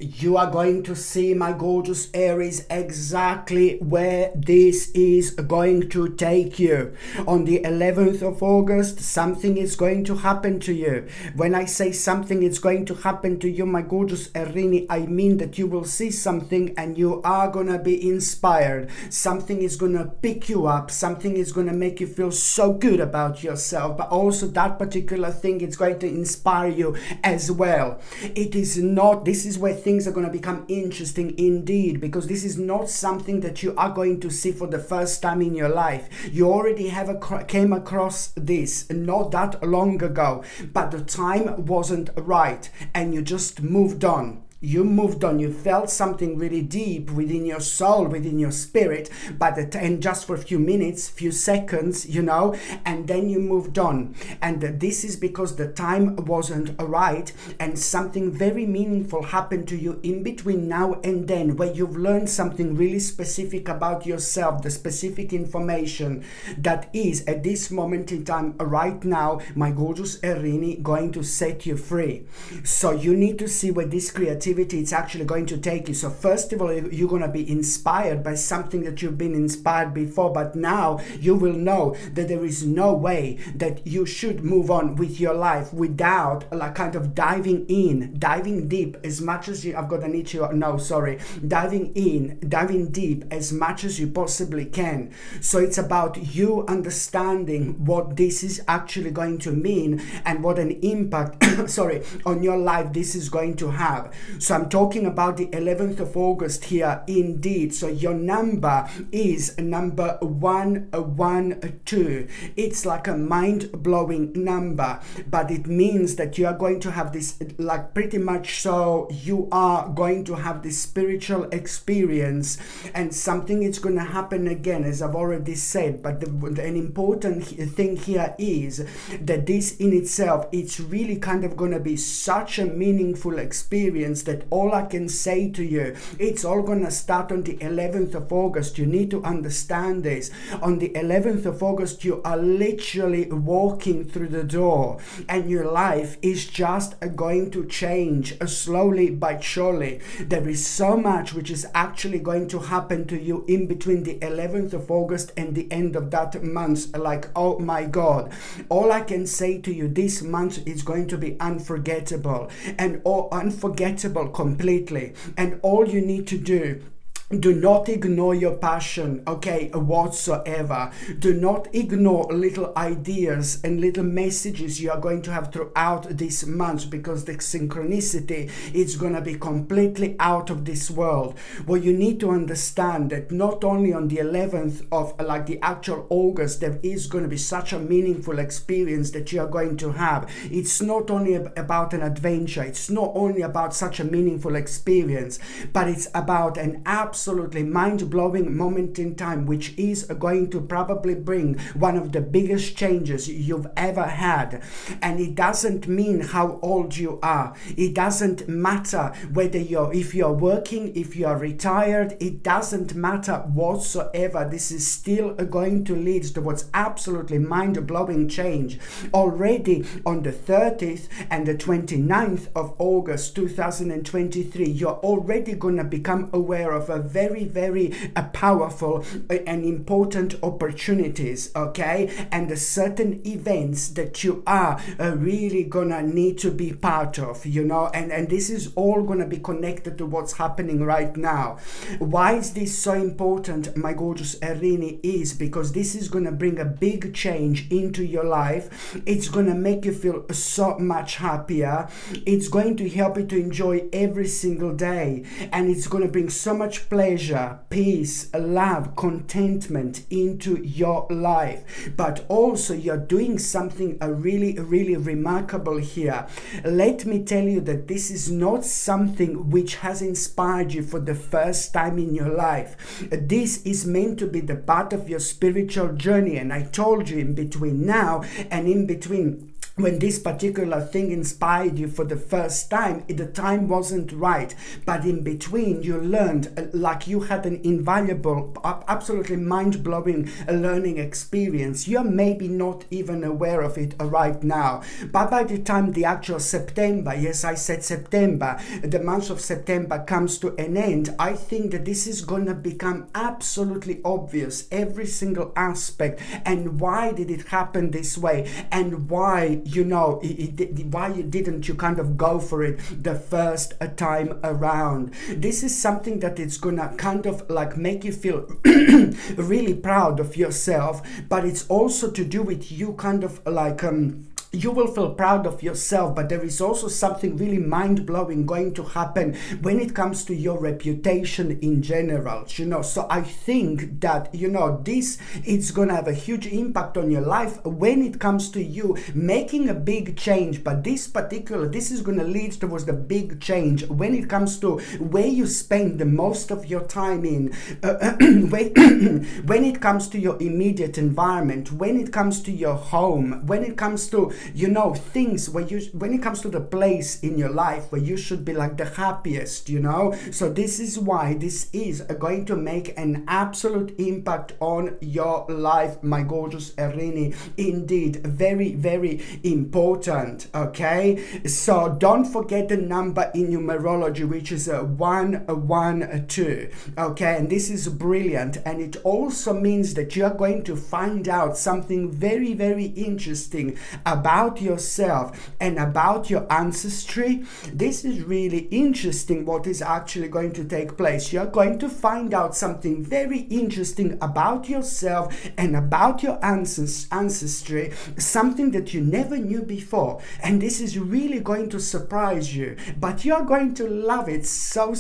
You are going to see, my gorgeous Aries, exactly where this is going to take you. On the 11th of August, something is going to happen to you. When I say something is going to happen to you, my gorgeous Erini, I mean that you will see something and you are going to be inspired. Something is going to pick you up. Something is going to make you feel so good about yourself. But also that particular thing is going to inspire you as well. It is not, this is where things are going to become interesting indeed, because this is not something that you are going to see for the first time in your life. You already came across this not that long ago, but the time wasn't right and you just moved on. You moved on, you felt something really deep within your soul, within your spirit, and just for a few minutes, few seconds, and then you moved on. And this is because the time wasn't right and something very meaningful happened to you in between now and then, where you've learned something really specific about yourself, the specific information that is at this moment in time right now, my gorgeous Erini, going to set you free. So you need to see where this creativity it's actually going to take you. So first of all, you're going to be inspired by something that you've been inspired before, but now you will know that there is no way that you should move on with your life without kind of diving deep as much as you, diving deep as much as you possibly can. So it's about you understanding what this is actually going to mean and what an impact on your life this is going to have. So I'm talking about the 11th of August here indeed. So your number is number 112. It's like a mind-blowing number, but it means that you are going to have this, like pretty much so, you are going to have this spiritual experience and something is going to happen again, as I've already said. But an important thing here is that this in itself, it's really kind of going to be such a meaningful experience that all I can say to you, it's all going to start on the 11th of August. You need to understand this. On the 11th of August, you are literally walking through the door and your life is just going to change slowly but surely. There is so much which is actually going to happen to you in between the 11th of August and the end of that month. Like, oh my God, all I can say to you, this month is going to be unforgettable and unforgettable completely. And all you need to do not ignore your passion, whatsoever. Do not ignore little ideas and little messages you are going to have throughout this month, because the synchronicity is going to be completely out of this world. Well, you need to understand that not only on the 11th of the actual August, there is going to be such a meaningful experience that you are going to have. It's not only about an adventure. It's not only about such a meaningful experience, but it's about an absolutely mind-blowing moment in time, which is going to probably bring one of the biggest changes you've ever had. And it doesn't mean how old you are. It doesn't matter if you're working, if you're retired, it doesn't matter whatsoever. This is still going to lead towards absolutely mind-blowing change. Already on the 30th and the 29th of August 2023, you're already going to become aware of a very, very powerful and important opportunities, and certain events that you are really gonna need to be part of, and this is all gonna be connected to what's happening right now. Why is this so important, my gorgeous Erini? Is because this is gonna bring a big change into your life. It's gonna make you feel so much happier. It's going to help you to enjoy every single day, and it's going to bring so much pleasure, peace, love, contentment into your life. But also you're doing something really, really remarkable here. Let me tell you that this is not something which has inspired you for the first time in your life. This is meant to be the part of your spiritual journey, and I told you in between now and in between when this particular thing inspired you for the first time, the time wasn't right. But in between, you learned, like you had an invaluable, absolutely mind-blowing learning experience. You're maybe not even aware of it right now. But by the time the actual September, yes, I said September, the month of September comes to an end, I think that this is going to become absolutely obvious, every single aspect, and why did it happen this way, and why, you know, why didn't you kind of go for it the first time around. This is something that it's gonna kind of like make you feel really proud of yourself, but it's also to do with you kind of like you will feel proud of yourself, but there is also something really mind-blowing going to happen when it comes to your reputation in general, you know. So I think that, you know, this is gonna have a huge impact on your life when it comes to you making a big change. But this is gonna lead towards the big change when it comes to where you spend the most of your time in, when it comes to your immediate environment, when it comes to your home, when it comes to, you know, things where you, when it comes to the place in your life where you should be like the happiest, you know. So this is why this is going to make an absolute impact on your life, my gorgeous Erini. Indeed, very, very important. Okay, so don't forget the number in numerology, which is 112. Okay, and this is brilliant, and it also means that you are going to find out something very, very interesting about yourself and about your ancestry. This is really interesting what is actually going to take place. You're going to find out something very interesting about yourself and about your ancestry, something that you never knew before, and this is really going to surprise you, but you're going to love it so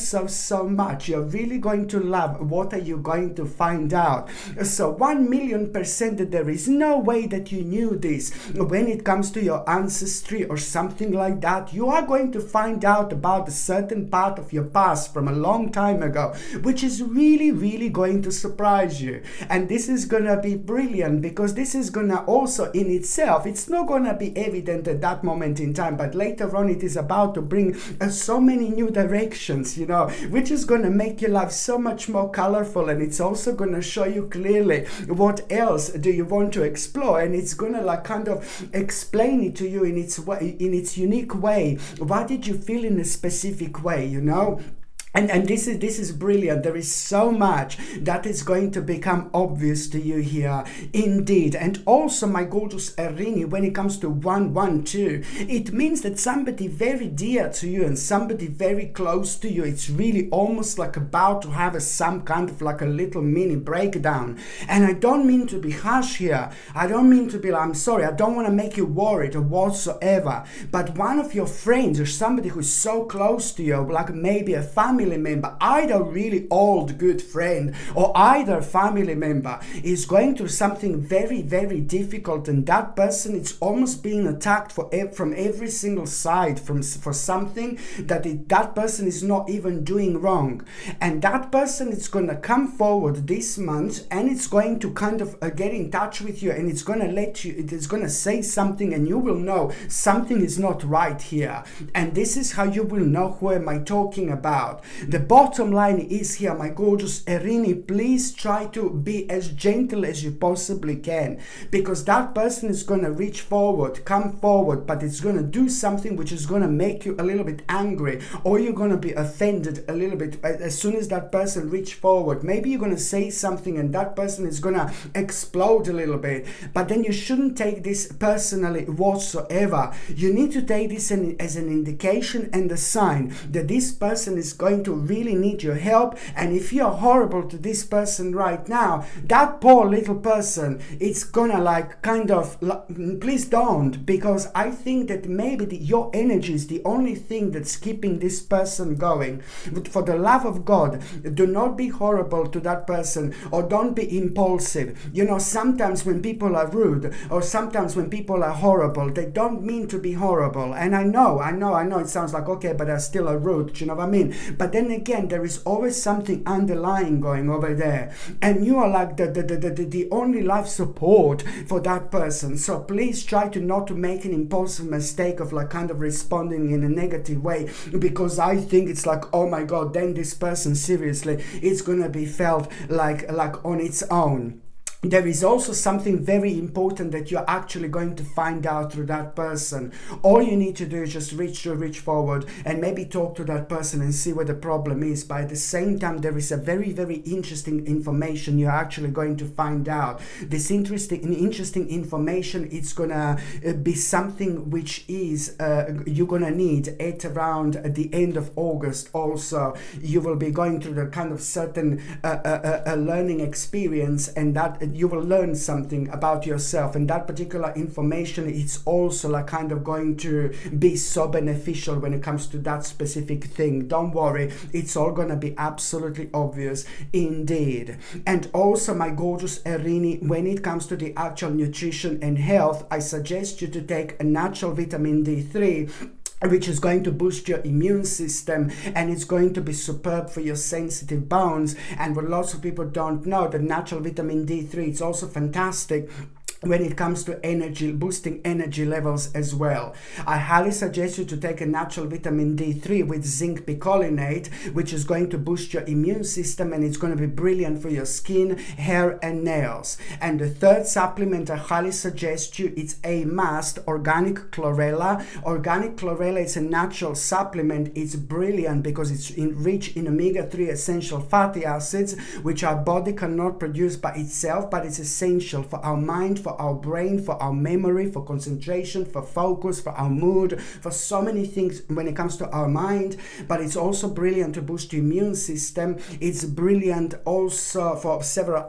much. You're really going to love what are you going to find out. So 1,000,000% that there is no way that you knew this when it comes to your ancestry or something like that. You are going to find out about a certain part of your past from a long time ago, which is really, really going to surprise you. And this is gonna be brilliant, because this is gonna also in itself, it's not gonna be evident at that moment in time, but later on it is about to bring so many new directions, you know, which is gonna make your life so much more colorful, and it's also gonna show you clearly what else do you want to explore, and it's gonna like kind of explain it to you in its way, in its unique way. What did you feel in a specific way, you know? And this is brilliant. There is so much that is going to become obvious to you here, indeed. And also, my gorgeous Erini, when it comes to 112, it means that somebody very dear to you and somebody very close to you, it's really almost like about to have some kind of like a little mini breakdown. And I don't mean to be harsh here. I don't mean to be, I'm sorry, I don't want to make you worried or whatsoever. But one of your friends or somebody who's so close to you, like maybe a family member, either really old good friend or either family member, is going through something very, very difficult, and that person is almost being attacked from every single side for something that person is not even doing wrong. And that person is going to come forward this month, and it's going to kind of get in touch with you, and it's going to it is going to say something, and you will know something is not right here. And this is how you will know who am I talking about. The bottom line is here, my gorgeous Erini, please try to be as gentle as you possibly can, because that person is going to reach forward, come forward, but it's going to do something which is going to make you a little bit angry, or you're going to be offended a little bit as soon as that person reach forward. Maybe you're going to say something and that person is going to explode a little bit, but then you shouldn't take this personally whatsoever. You need to take this as an indication and a sign that this person is going to really need your help. And if you're horrible to this person right now, that poor little person, it's gonna like kind of, please don't, because I think that maybe your energy is the only thing that's keeping this person going. But for the love of God, do not be horrible to that person, or don't be impulsive. You know, sometimes when people are rude, or sometimes when people are horrible, they don't mean to be horrible. And I know it sounds like, okay, but they're still rude, you know what I mean? But but then again, there is always something underlying going over there, and you are like the only life support for that person. So please try to not to make an impulsive mistake of like kind of responding in a negative way, because I think it's like, oh my god, then this person, seriously, it's gonna be felt like on its own. There is also something very important that you're actually going to find out through that person. All you need to do is just reach forward and maybe talk to that person and see what the problem is. But at the same time, there is a very, very interesting information you're actually going to find out. This interesting information, it's gonna be something which is you're gonna need at around the end of August. Also, you will be going through the kind of certain learning experience, and that you will learn something about yourself, and that particular information, it's also like kind of going to be so beneficial when it comes to that specific thing. Don't worry, it's all gonna be absolutely obvious indeed. And also, my gorgeous Erini, when it comes to the actual nutrition and health, I suggest you to take a natural vitamin D3, which is going to boost your immune system, and it's going to be superb for your sensitive bones. And what lots of people don't know, the natural vitamin D3, it's also fantastic when it comes to energy, boosting energy levels as well. I highly suggest you to take a natural vitamin D3 with zinc picolinate, which is going to boost your immune system, and it's going to be brilliant for your skin, hair and nails. And the third supplement I highly suggest you, it's a must, organic chlorella. Organic chlorella is a natural supplement. It's brilliant because it's rich in omega-3 essential fatty acids, which our body cannot produce by itself, but it's essential for our mind, for our brain, for our memory, for concentration, for focus, for our mood, for so many things when it comes to our mind. But it's also brilliant to boost the immune system. It's brilliant also for several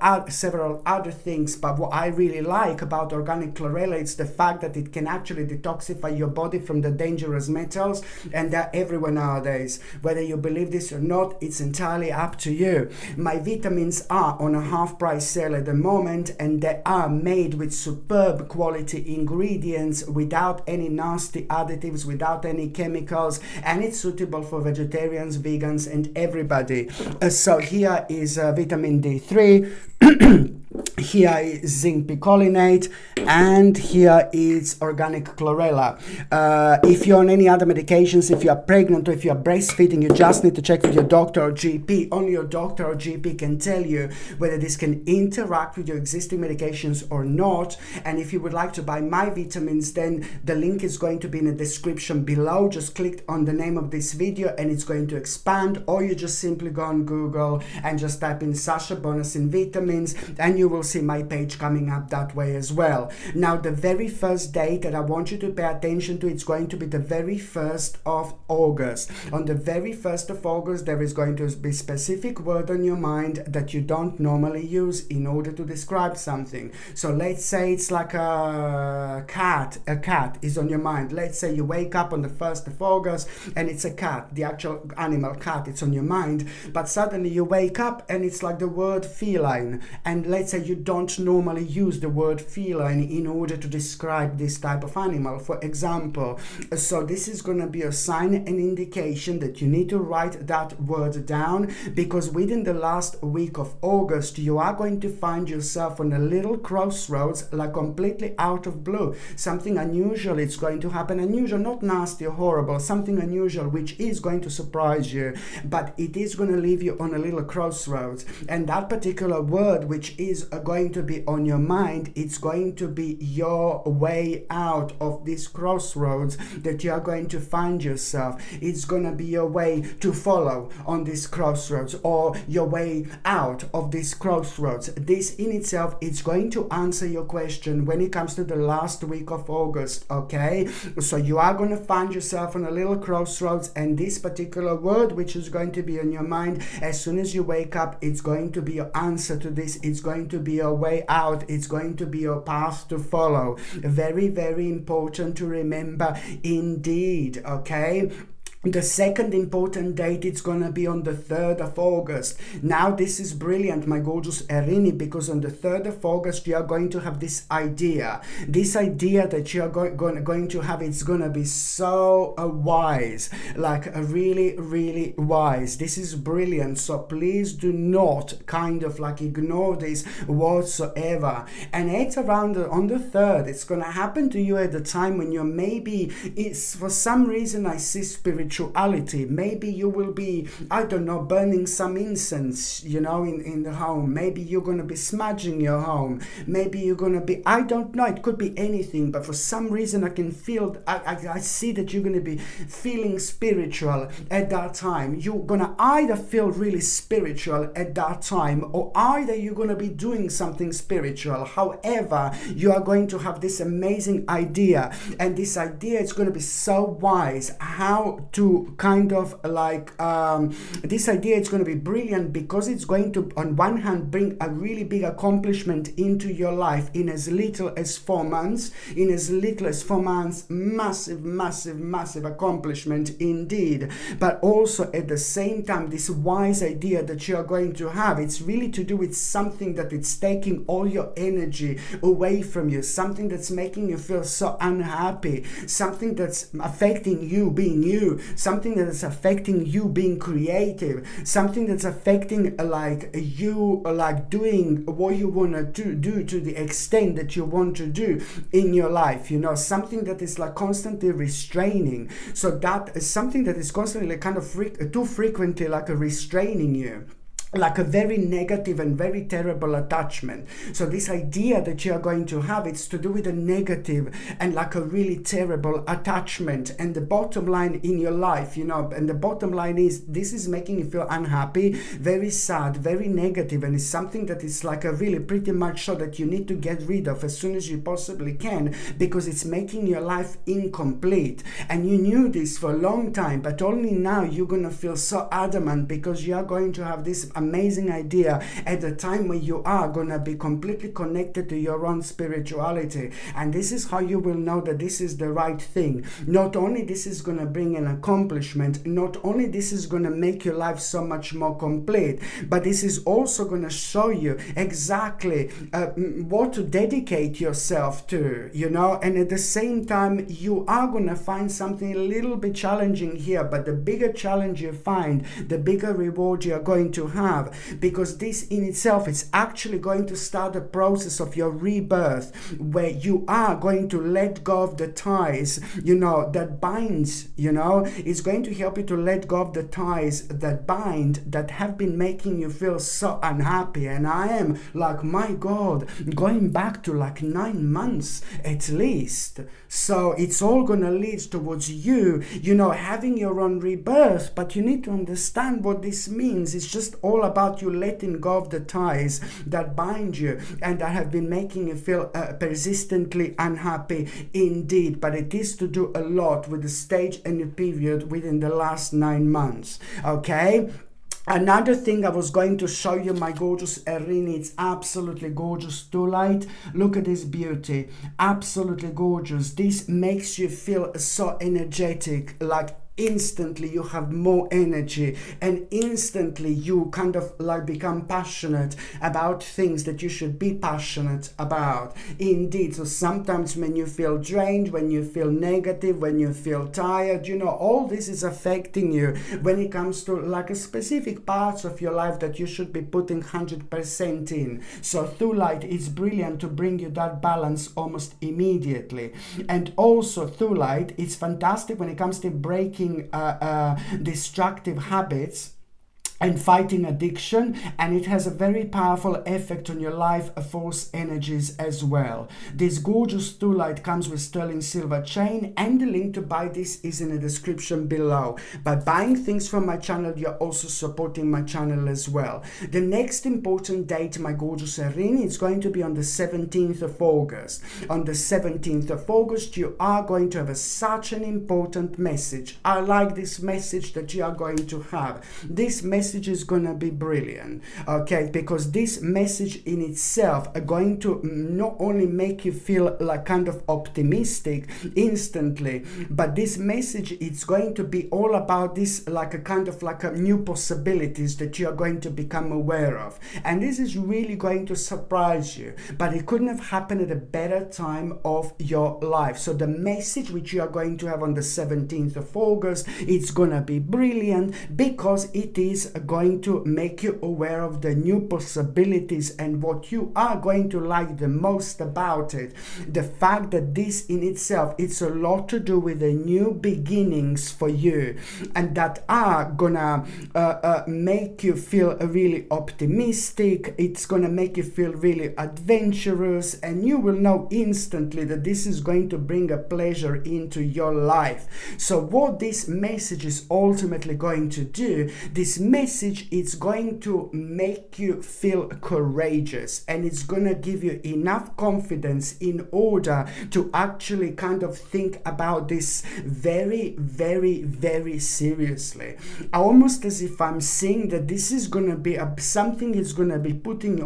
other things. But what I really like about organic chlorella is the fact that it can actually detoxify your body from the dangerous metals, and they're everywhere nowadays. Whether you believe this or not, it's entirely up to you. My vitamins are on a half price sale at the moment, and they are made with superb quality ingredients, without any nasty additives, without any chemicals, and it's suitable for vegetarians, vegans and everybody. So here is vitamin D3 here is zinc picolinate, and here is organic chlorella. If you're on any other medications, if you are pregnant or if you are breastfeeding, you just need to check with your doctor or GP. Only your doctor or GP can tell you whether this can interact with your existing medications or not. And if you would like to buy my vitamins, then the link is going to be in the description below. Just click on the name of this video and it's going to expand, or you just simply go on Google and just type in Sasha Bonasin vitamins, and you will see my page coming up that way as well. Now, the very first date that I want you to pay attention to, it's going to be the very 1st of August. On the very 1st of August, there is going to be a specific word on your mind that you don't normally use in order to describe something. So let's say it's like a cat is on your mind. Let's say you wake up on the 1st of August and it's a cat, the actual animal cat, it's on your mind, but suddenly you wake up and it's like the word feline, and let's say you don't normally use the word feline in order to describe this type of animal, for example. So this is going to be a sign and indication that you need to write that word down, because within the last week of August you are going to find yourself on a little crossroads, like completely out of blue. Something unusual is going to happen. Unusual, not nasty or horrible, something unusual which is going to surprise you, but it is going to leave you on a little crossroads. And that particular word which is going to be on your mind, it's going to be your way out of this crossroads that you are going to find yourself. It's going to be your way to follow on this crossroads, or your way out of this crossroads. This in itself, it's going to answer your question when it comes to the last week of August, okay? So you are going to find yourself on a little crossroads, and this particular word which is going to be on your mind, as soon as you wake up, it's going to be your answer to this. It's going to be your way out. It's going to be your path to follow. Very, very important to remember indeed, okay? The second important date, it's going to be on the 3rd of August. Now, this is brilliant, my gorgeous Erini, because on the 3rd of August, you are going to have this idea. This idea that you are going to have, it's going to be so wise, like really, really wise. This is brilliant. So please do not kind of like ignore this whatsoever. And it's around on the 3rd. It's going to happen to you at the time when you're maybe, it's for some reason I see spirituality. Maybe you will be, I don't know, burning some incense, you know, in the home. Maybe you're going to be smudging your home. Maybe you're going to be, I don't know, it could be anything, but for some reason I can feel, I see that you're going to be feeling spiritual at that time. You're going to either feel really spiritual at that time, or either you're going to be doing something spiritual. However, you are going to have this amazing idea, and this idea is going to be so wise how to kind of like this idea. It's going to be brilliant because it's going to, on one hand, bring a really big accomplishment into your life in as little as 4 months. In as little as 4 months, massive accomplishment indeed. But also at the same time, this wise idea that you are going to have, it's really to do with something that it's taking all your energy away from you, something that's making you feel so unhappy, something that's affecting you being you, something that is affecting you being creative, something that's affecting like you like doing what you want to do to the extent that you want to do in your life, you know, something that is like constantly restraining. So that is something that is constantly kind of too frequently like restraining you, like a very negative and very terrible attachment. So this idea that you are going to have, it's to do with a negative and like a really terrible attachment. And the bottom line in your life, you know, and the bottom line is this is making you feel unhappy, very sad, very negative, and it's something that is like a really pretty much so that you need to get rid of as soon as you possibly can, because it's making your life incomplete. And you knew this for a long time, but only now you're going to feel so adamant because you are going to have this amazing idea at the time when you are gonna be completely connected to your own spirituality. And this is how you will know that this is the right thing. Not only this is gonna bring an accomplishment, not only this is gonna make your life so much more complete, but this is also gonna show you exactly what to dedicate yourself to, you know. And at the same time, you are gonna find something a little bit challenging here, but the bigger challenge you find, the bigger reward you are going to have, because this in itself is actually going to start the process of your rebirth, where you are going to let go of the ties, you know, that binds, you know. It's going to help you to let go of the ties that bind, that have been making you feel so unhappy. And I am like, my God, going back to like 9 months at least. So it's all gonna lead towards you, you know, having your own rebirth. But you need to understand what this means. It's just all about you letting go of the ties that bind you and that have been making you feel persistently unhappy indeed. But it is to do a lot with the stage and the period within the last 9 months. Okay. Another thing I was going to show you, my gorgeous Erini, it's absolutely gorgeous light. Look at this beauty, absolutely gorgeous. This makes you feel so energetic, like instantly you have more energy, and instantly you kind of like become passionate about things that you should be passionate about indeed. So sometimes when you feel drained, when you feel negative, when you feel tired, you know, all this is affecting you when it comes to like a specific parts of your life that you should be putting 100% in. So through light is brilliant to bring you that balance almost immediately. And also through light, it's fantastic when it comes to breaking destructive habits and fighting addiction, and it has a very powerful effect on your life force energies as well. This gorgeous true light comes with sterling silver chain, and the link to buy this is in the description below. By buying things from my channel, you're also supporting my channel as well. The next important date, my gorgeous Erin, is going to be on the 17th of August. On the 17th of August, you are going to have such an important message. I like this message that you are going to have. This message message is going to be brilliant, okay? Because this message in itself are going to not only make you feel like kind of optimistic instantly, but this message, it's going to be all about this like a kind of like a new possibilities that you are going to become aware of. And this is really going to surprise you, but it couldn't have happened at a better time of your life. So the message which you are going to have on the 17th of August, it's gonna be brilliant because it is going to make you aware of the new possibilities and what you are going to like the most about it. The fact that this in itself, it's a lot to do with the new beginnings for you, and that are gonna make you feel really optimistic. It's gonna make you feel really adventurous, and you will know instantly that this is going to bring a pleasure into your life. So what this message is ultimately going to do, this message is going to make you feel courageous, and it's going to give you enough confidence in order to actually kind of think about this very, very, very seriously. Almost as if I'm saying that this is going to be something is going to be putting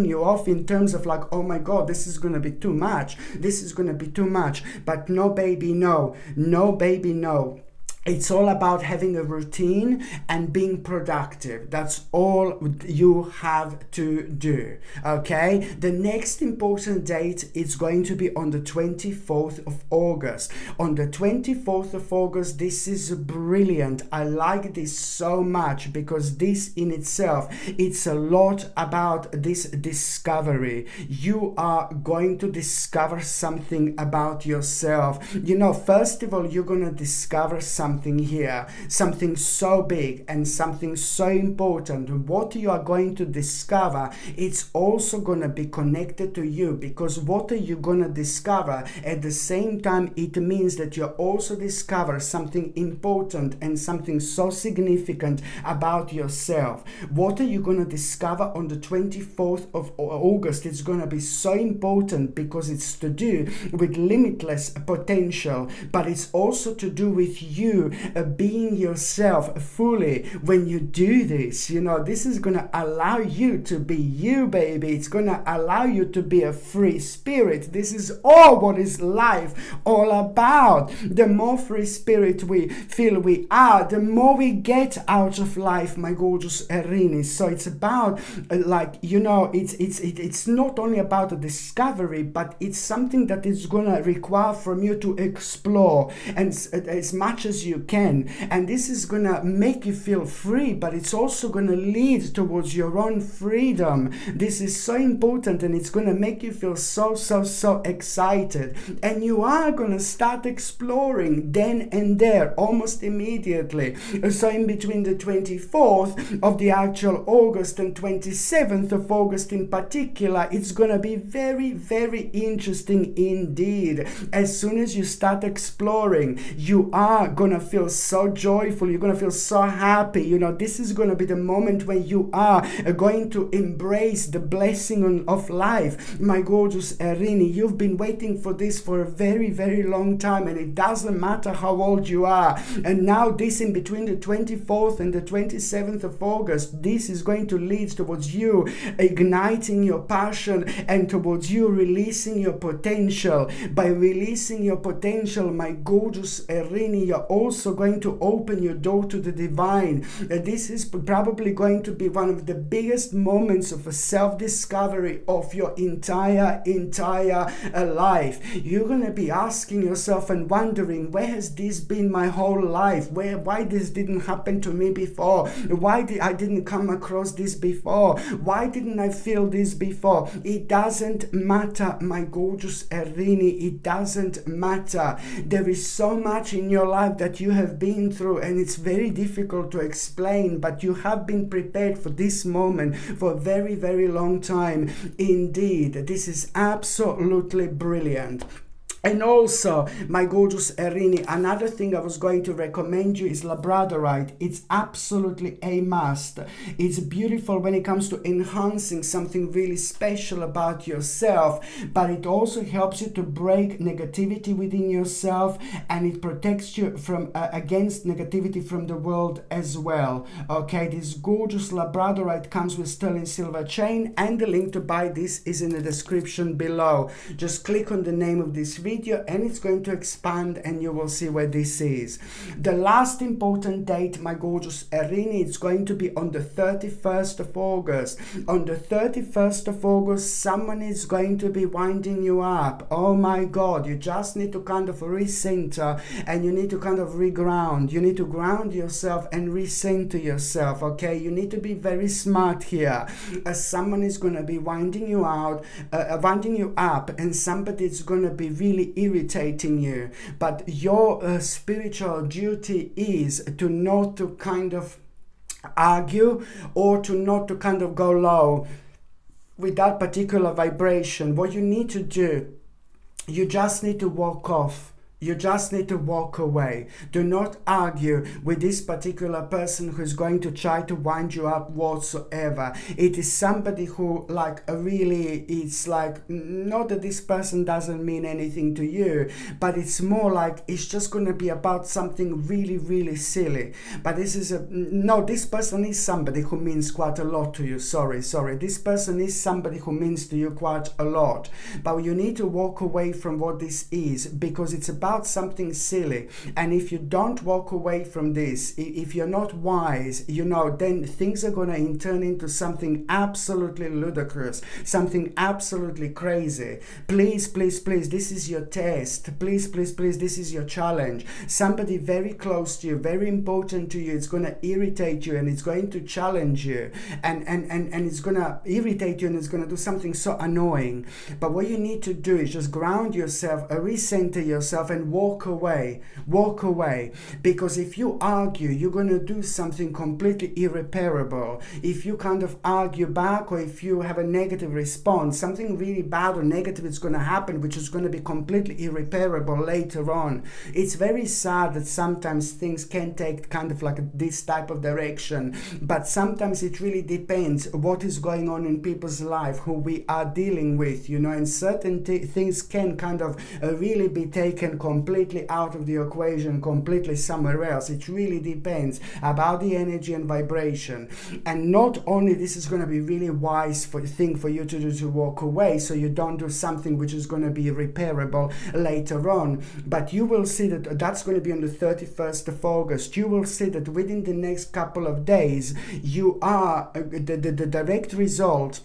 you off in terms of like, oh my God, this is going to be too much. This is going to be too much. But no, baby, no. No, baby, no. It's all about having a routine and being productive. That's all you have to do, okay? The next important date is going to be on the 24th of August. On the 24th of August, this is brilliant. I like this so much because this in itself, it's a lot about this discovery. You are going to discover something about yourself. You know, first of all, you're going to discover something here, something so big and something so important. What you are going to discover, it's also going to be connected to you, because what are you going to discover at the same time? It means that you also discover something important and something so significant about yourself. What are you going to discover on the 24th of August? It's going to be so important because it's to do with limitless potential, but it's also to do with you being yourself fully. When you do this, you know, this is going to allow you to be you, baby. It's going to allow you to be a free spirit. This is all what is life all about. The more free spirit we feel we are, the more we get out of life, my gorgeous Aries. So it's about like, you know, it's not only about a discovery, but it's something that is going to require from you to explore and as much as you can. And this is going to make you feel free, but it's also going to lead towards your own freedom. This is so important, and it's going to make you feel so excited. And you are going to start exploring then and there almost immediately. So in between the 24th of the actual August and 27th of August in particular, it's going to be very, very interesting indeed. As soon as you start exploring, you are going to feel so joyful. You're going to feel so happy. You know, this is going to be the moment when you are going to embrace the blessing of life. My gorgeous Aries, you've been waiting for this for a very, very long time, and it doesn't matter how old you are. And now this in between the 24th and the 27th of August, this is going to lead towards you igniting your passion and towards you releasing your potential. By releasing your potential, my gorgeous Aries, you're also going to open your door to the divine. This is probably going to be one of the biggest moments of a self-discovery of your entire life. You're going to be asking yourself and wondering, where has this been my whole life? Why this didn't happen to me before? Why I didn't come across this before? Why didn't I feel this before? It doesn't matter, my gorgeous Aries. It doesn't matter. There is so much in your life that you have been through, and it's very difficult to explain, but you have been prepared for this moment for a very, very long time indeed. This is absolutely brilliant. And also, my gorgeous Erini, another thing I was going to recommend you is Labradorite. It's absolutely a must. It's beautiful when it comes to enhancing something really special about yourself, but it also helps you to break negativity within yourself, and it protects you from against negativity from the world as well. Okay, this gorgeous Labradorite comes with sterling silver chain, and the link to buy this is in the description below. Just click on the name of this video and it's going to expand and you will see where this is. The last important date, my gorgeous Erini, it's going to be on the 31st of August. On the 31st of August, someone is going to be winding you up. Oh my God, you just need to kind of recenter and you need to kind of reground. You need to ground yourself and recenter yourself, okay? You need to be very smart here, as someone is going to be winding you out, winding you up, and somebody is going to be really irritating you. But your spiritual duty is to not to kind of argue or to not to kind of go low with that particular vibration. What you need to do, you just need to walk off. You just need to walk away. Do not argue with this particular person who's going to try to wind you up whatsoever. It is somebody who like really, it's like, not that this person doesn't mean anything to you, but it's more like it's just going to be about something really, really silly. But this is no, this person is somebody who means quite a lot to you. Sorry. This person is somebody who means to you quite a lot. But you need to walk away from what this is, because it's about something silly. And if you don't walk away from this, if you're not wise, you know, then things are going to turn into something absolutely ludicrous, something absolutely crazy. Please, this is your test. Please, this is your challenge. Somebody very close to you, very important to you, it's going to irritate you and it's going to challenge you, and it's going to irritate you and it's going to do something so annoying. But what you need to do is just ground yourself, recenter yourself, and walk away. Because if you argue, you're going to do something completely irreparable. If you kind of argue back, or if you have a negative response, something really bad or negative is going to happen, which is going to be completely irreparable later on. It's very sad that sometimes things can take kind of like this type of direction, but sometimes it really depends what is going on in people's life, who we are dealing with, you know, and certain things can kind of really be taken completely out of the equation, completely somewhere else. It really depends about the energy and vibration. And not only this is going to be really wise thing for you to do, to walk away, so you don't do something which is going to be repairable later on, but you will see that that's going to be on the 31st of August. You will see that within the next couple of days, you are the direct result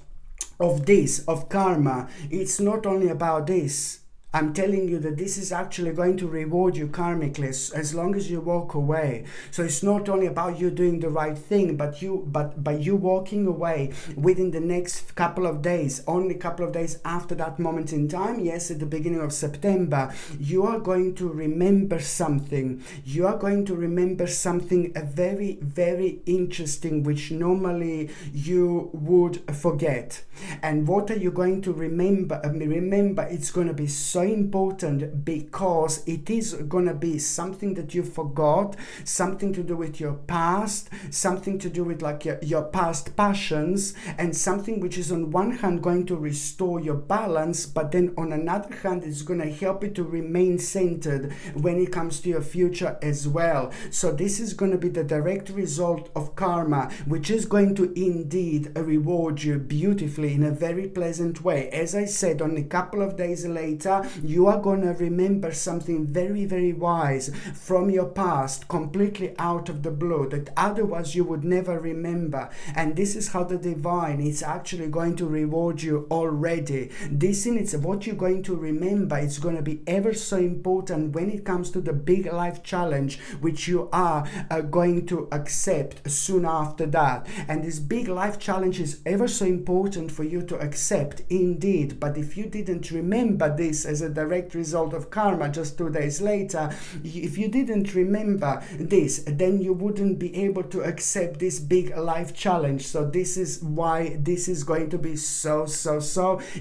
of this, of karma. It's not only about this. I'm telling you that this is actually going to reward you karmically as long as you walk away. So it's not only about you doing the right thing, but by you walking away within the next couple of days, only a couple of days after that moment in time, yes, at the beginning of September, you are going to remember something. You are going to remember something very, very interesting, which normally you would forget. And what are you going to remember? Remember, it's going to be so important, because it is going to be something that you forgot, something to do with your past, something to do with like your past passions, and something which is on one hand going to restore your balance, but then on another hand it's going to help you to remain centered when it comes to your future as well. So this is going to be the direct result of karma, which is going to indeed reward you beautifully in a very pleasant way. As I said, only a couple of days later, you are going to remember something very, very wise from your past, completely out of the blue, that otherwise you would never remember. And this is how the divine is actually going to reward you already. This in it's what you're going to remember. It's going to be ever so important when it comes to the big life challenge which you are going to accept soon after that. And this big life challenge is ever so important for you to accept indeed. But if you didn't remember this as as a direct result of karma just 2 days later, if you didn't remember this, then you wouldn't be able to accept this big life challenge. So this is why this is going to be so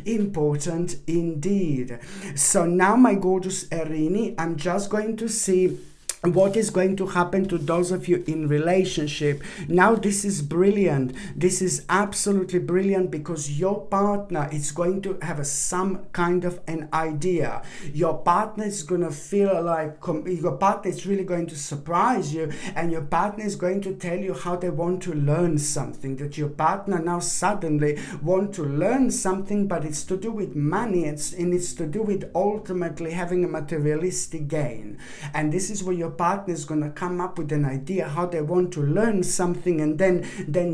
important indeed. So now, my gorgeous Erini, I'm just going to see what is going to happen to those of you in relationship. Now, this is brilliant. This is absolutely brilliant, because your partner is going to have some kind of an idea. Your partner is going to feel like your partner is really going to surprise you, and your partner is going to tell you how they want to learn something, that your partner now suddenly want to learn something, but it's to do with money, and it's to do with ultimately having a materialistic gain. And this is where your partner is going to come up with an idea how they want to learn something, and then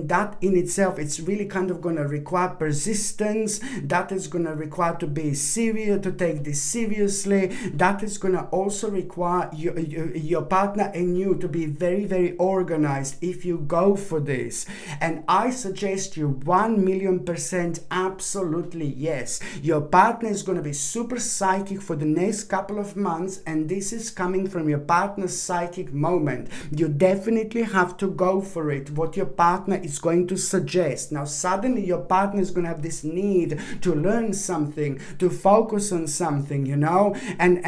that in itself, it's really kind of going to require persistence. That is going to require to be serious, to take this seriously. That is going to also require your partner and you to be very organized if you go for this. And I suggest you 1,000,000% absolutely yes. Your partner is going to be super psychic for the next couple of months, and this is coming from your partner's psychic moment. You definitely have to go for it, what your partner is going to suggest. Now suddenly your partner is going to have this need to learn something, to focus on something, you know, and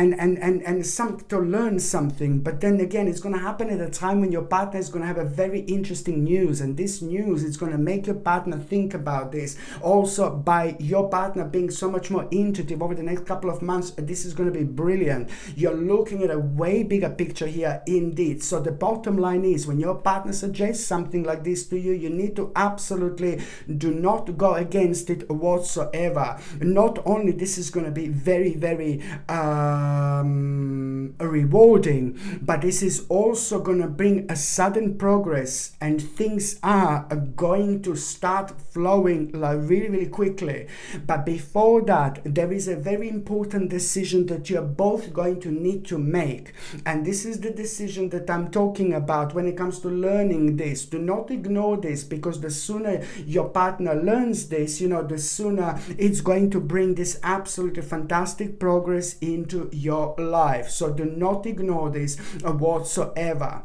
to learn something. But then again, it's going to happen at a time when your partner is going to have a very interesting news, and this news is going to make your partner think about this. Also, by your partner being so much more intuitive over the next couple of months, this is going to be brilliant. You're looking at a way bigger picture here indeed. So the bottom line is, when your partner suggests something like this to you, you need to absolutely do not go against it whatsoever. Not only this is going to be very rewarding, but this is also going to bring a sudden progress, and things are going to start flowing like really quickly. But before that, there is a very important decision that you're both going to need to make, and this is the decision that I'm talking about when it comes to learning this. Do not ignore this, because the sooner your partner learns this, you know, the sooner it's going to bring this absolutely fantastic progress into your life. So do not ignore this whatsoever.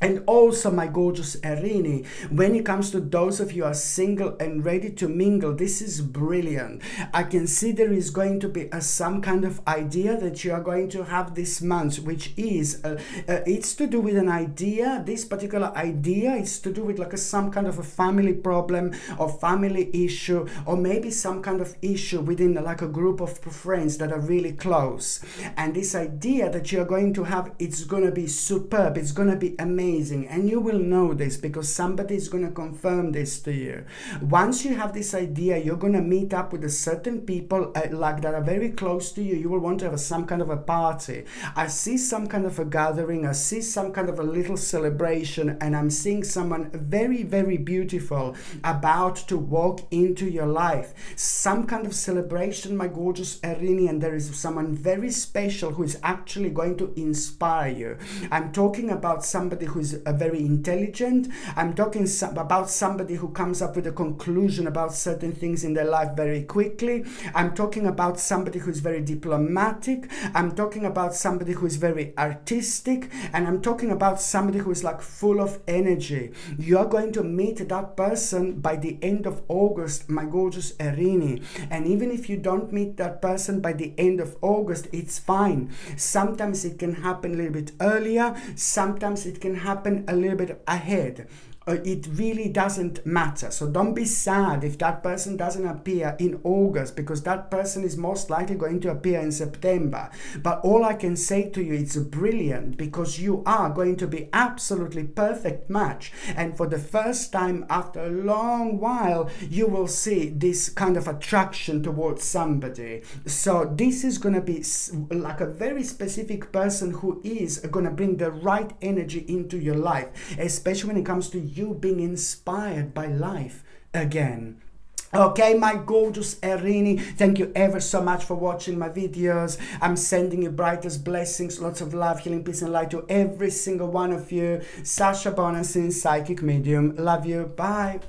And also, my gorgeous Erini, when it comes to those of you who are single and ready to mingle, this is brilliant. I can see there is going to be some kind of idea that you are going to have this month, which is, it's to do with an idea. This particular idea is to do with like some kind of a family problem or family issue, or maybe some kind of issue within like a group of friends that are really close. And this idea that you're going to have, it's going to be superb. It's going to be amazing. And you will know this because somebody is going to confirm this to you. Once you have this idea, you're going to meet up with a certain people like that are very close to you. You will want to have some kind of a party. I see some kind of a gathering. I see some kind of a little celebration, and I'm seeing someone very beautiful about to walk into your life. Some kind of celebration, my gorgeous Erini, and there is someone very special who is actually going to inspire you. I'm talking about somebody who is very intelligent. I'm talking about somebody who comes up with a conclusion about certain things in their life very quickly. I'm talking about somebody who is very diplomatic. I'm talking about somebody who is very artistic, and I'm talking about somebody who is like full of energy. You are going to meet that person by the end of August, my gorgeous Erini. And even if you don't meet that person by the end of August, it's fine. Sometimes it can happen a little bit earlier. Sometimes it can happen a little bit ahead. It really doesn't matter. So don't be sad if that person doesn't appear in August, because that person is most likely going to appear in September. But all I can say to you, it's brilliant, because you are going to be absolutely perfect match. And for the first time after a long while, you will see this kind of attraction towards somebody. So this is going to be like a very specific person who is going to bring the right energy into your life, especially when it comes to you being inspired by life again. Okay, my gorgeous Erini, thank you ever so much for watching my videos. I'm sending you brightest blessings, lots of love, healing, peace and light to every single one of you. Sasha Bonasin, Psychic Medium. Love you. Bye.